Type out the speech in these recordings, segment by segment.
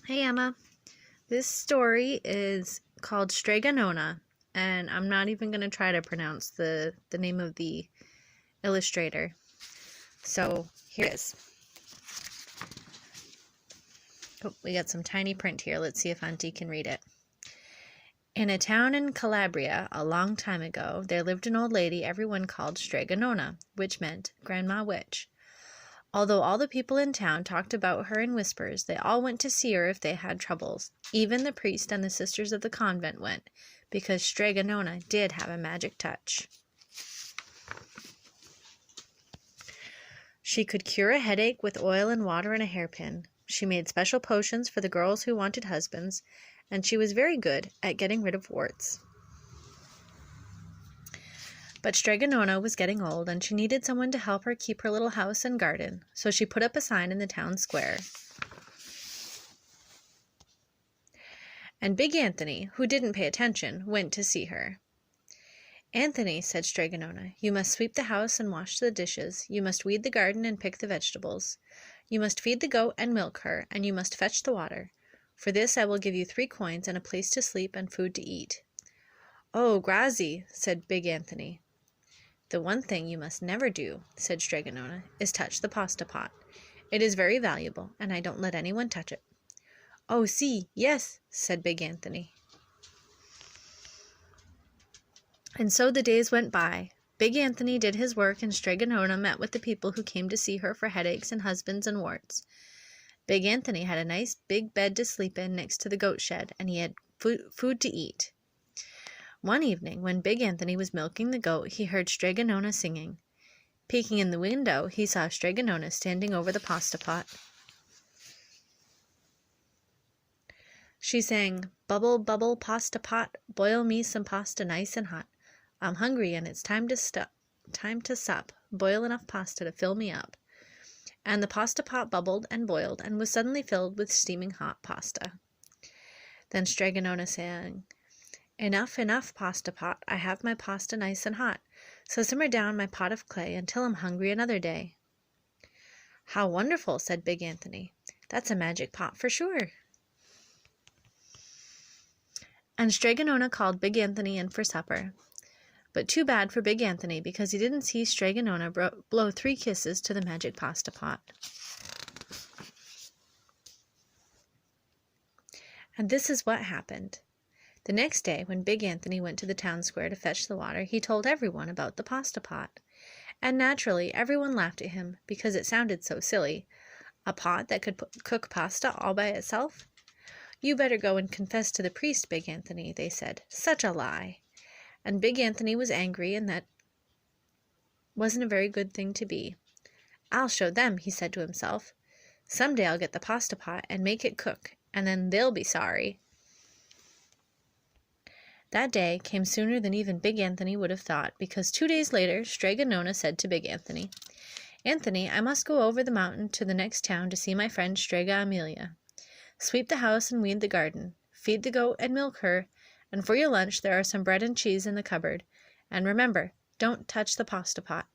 Hey Emma, this story is called Strega Nona, and I'm not even going to try to pronounce the name of the illustrator. So here it is. Oh, we got some tiny print here. Let's see if Auntie can read it. In a town in Calabria a long time ago, there lived an old lady everyone called Strega Nona, which meant Grandma Witch. Although all the people in town talked about her in whispers, they all went to see her if they had troubles. Even the priest and the sisters of the convent went, because Strega Nona did have a magic touch. She could cure a headache with oil and water and a hairpin. She made special potions for the girls who wanted husbands, and she was very good at getting rid of warts. But Strega Nona was getting old, and she needed someone to help her keep her little house and garden, so she put up a sign in the town square. And Big Anthony, who didn't pay attention, went to see her. "Anthony," said Strega Nona, "you must sweep the house and wash the dishes. You must weed the garden and pick the vegetables. You must feed the goat and milk her, and you must fetch the water. For this I will give you 3 coins and a place to sleep and food to eat." "Oh, grazie," said Big Anthony. "The one thing you must never do," said Strega Nona, "is touch the pasta pot. It is very valuable, and I don't let anyone touch it." "Oh, si, yes," said Big Anthony. And so the days went by. Big Anthony did his work, and Strega Nona met with the people who came to see her for headaches and husbands and warts. Big Anthony had a nice big bed to sleep in next to the goat shed, and he had food to eat. One evening, when Big Anthony was milking the goat, he heard Strega Nona singing. Peeking in the window, he saw Strega Nona standing over the pasta pot. She sang, "Bubble, bubble, pasta pot, boil me some pasta nice and hot. I'm hungry and it's time to sup, boil enough pasta to fill me up." And the pasta pot bubbled and boiled and was suddenly filled with steaming hot pasta. Then Strega Nona sang, "Enough, enough, pasta pot, I have my pasta nice and hot, so simmer down my pot of clay until I'm hungry another day." "How wonderful," said Big Anthony. "That's a magic pot for sure." And Strega Nona called Big Anthony in for supper. But too bad for Big Anthony, because he didn't see Strega Nona blow 3 kisses to the magic pasta pot. And this is what happened. The next day, when Big Anthony went to the town square to fetch the water, he told everyone about the pasta pot. And naturally, everyone laughed at him, because it sounded so silly. A pot that could cook pasta all by itself? "You better go and confess to the priest, Big Anthony," they said. "Such a lie." And Big Anthony was angry, and that wasn't a very good thing to be. "I'll show them," he said to himself. "Someday I'll get the pasta pot and make it cook, and then they'll be sorry." That day came sooner than even Big Anthony would have thought, because 2 days later Strega Nona said to Big Anthony, "Anthony, I must go over the mountain to the next town to see my friend Strega Amelia. Sweep the house and weed the garden. Feed the goat and milk her, and for your lunch there are some bread and cheese in the cupboard. And remember, don't touch the pasta pot."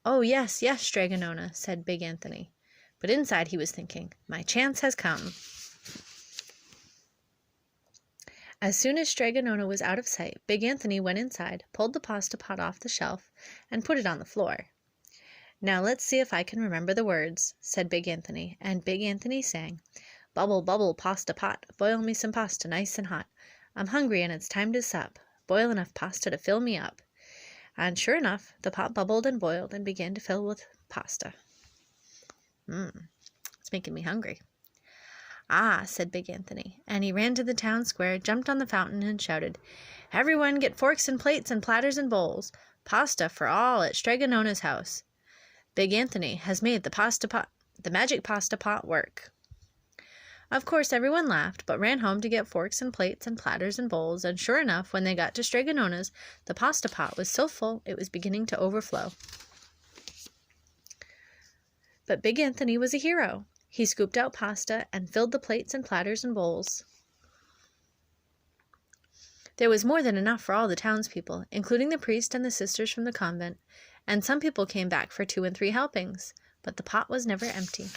"Oh, yes, yes, Strega Nona," said Big Anthony. But inside he was thinking, "My chance has come." As soon as Strega Nona was out of sight, Big Anthony went inside, pulled the pasta pot off the shelf, and put it on the floor. "Now let's see if I can remember the words," said Big Anthony, and Big Anthony sang, "Bubble, bubble, pasta pot, boil me some pasta nice and hot. I'm hungry and it's time to sup, boil enough pasta to fill me up." And sure enough, the pot bubbled and boiled and began to fill with pasta. It's making me hungry. "Ah," said Big Anthony, and he ran to the town square, jumped on the fountain, and shouted, "Everyone get forks and plates and platters and bowls. Pasta for all at Strega Nona's house. Big Anthony has made the magic pasta pot work." Of course, everyone laughed, but ran home to get forks and plates and platters and bowls, and sure enough, when they got to Strega Nona's, the pasta pot was so full it was beginning to overflow. But Big Anthony was a hero. He scooped out pasta and filled the plates and platters and bowls. There was more than enough for all the townspeople, including the priest and the sisters from the convent, and some people came back for 2 and 3 helpings, but the pot was never empty.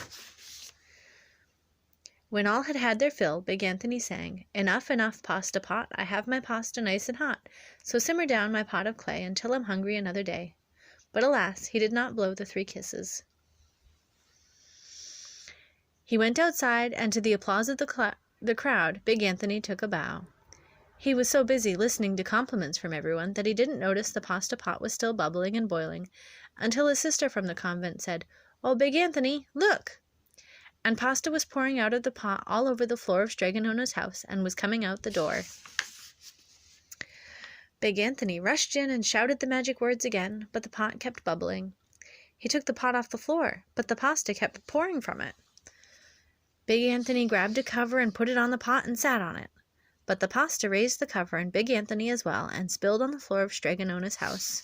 When all had had their fill, Big Anthony sang, "Enough, enough, pasta pot, I have my pasta nice and hot, so simmer down my pot of clay until I'm hungry another day." But alas, he did not blow the 3 kisses. He went outside, and to the applause of the crowd, Big Anthony took a bow. He was so busy listening to compliments from everyone that he didn't notice the pasta pot was still bubbling and boiling, until his sister from the convent said, "Oh, Big Anthony, look!" And pasta was pouring out of the pot all over the floor of strega Nona's house and was coming out the door. Big Anthony rushed in and shouted the magic words again, but the pot kept bubbling. He took the pot off the floor, but the pasta kept pouring from it. Big Anthony grabbed a cover and put it on the pot and sat on it. But the pasta raised the cover and Big Anthony as well and spilled on the floor of strega Nona's house.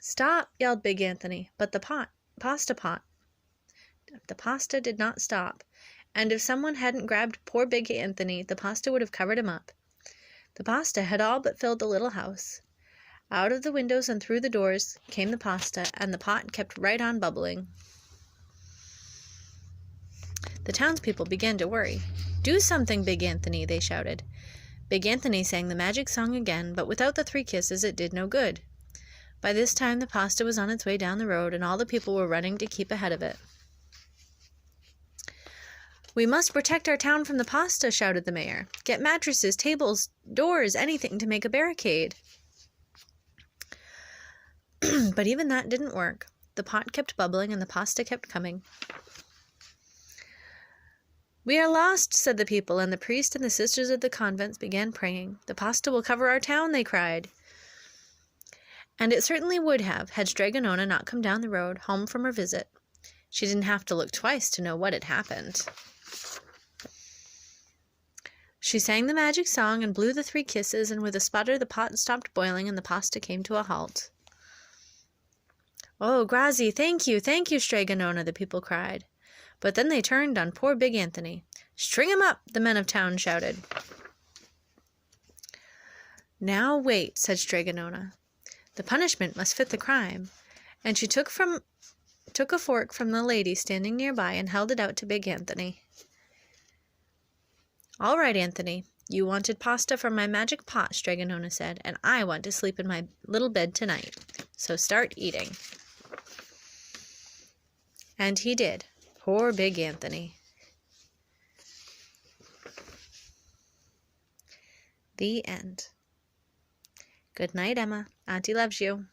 "Stop!" yelled Big Anthony, but the pasta did not stop, and if someone hadn't grabbed poor Big Anthony, the pasta would have covered him up. The pasta had all but filled the little house. Out of the windows and through the doors came the pasta, and the pot kept right on bubbling. The townspeople began to worry. "Do something, Big Anthony," they shouted. Big Anthony sang the magic song again, but without the 3 kisses it did no good. By this time the pasta was on its way down the road, and all the people were running to keep ahead of it. "We must protect our town from the pasta," shouted the mayor. "Get mattresses, tables, doors, anything to make a barricade." But even that didn't work. The pot kept bubbling and the pasta kept coming. "We are lost," said the people, and the priest and the sisters of the convents began praying. "The pasta will cover our town," they cried. And it certainly would have, had strega Nona not come down the road, home from her visit. She didn't have to look twice to know what had happened. She sang the magic song and blew the 3 kisses, and with a sputter the pot stopped boiling and the pasta came to a halt. "Oh, grazie, thank you, strega Nona," the people cried. But then they turned on poor Big Anthony. "String him up," the men of town shouted. "Now wait," said strega Nona. "The punishment must fit the crime." And she took a fork from the lady standing nearby and held it out to Big Anthony. "All right, Anthony. You wanted pasta from my magic pot," strega Nona said, "and I want to sleep in my little bed tonight. So start eating." And he did. Poor Big Anthony. The end. Good night, Emma. Auntie loves you.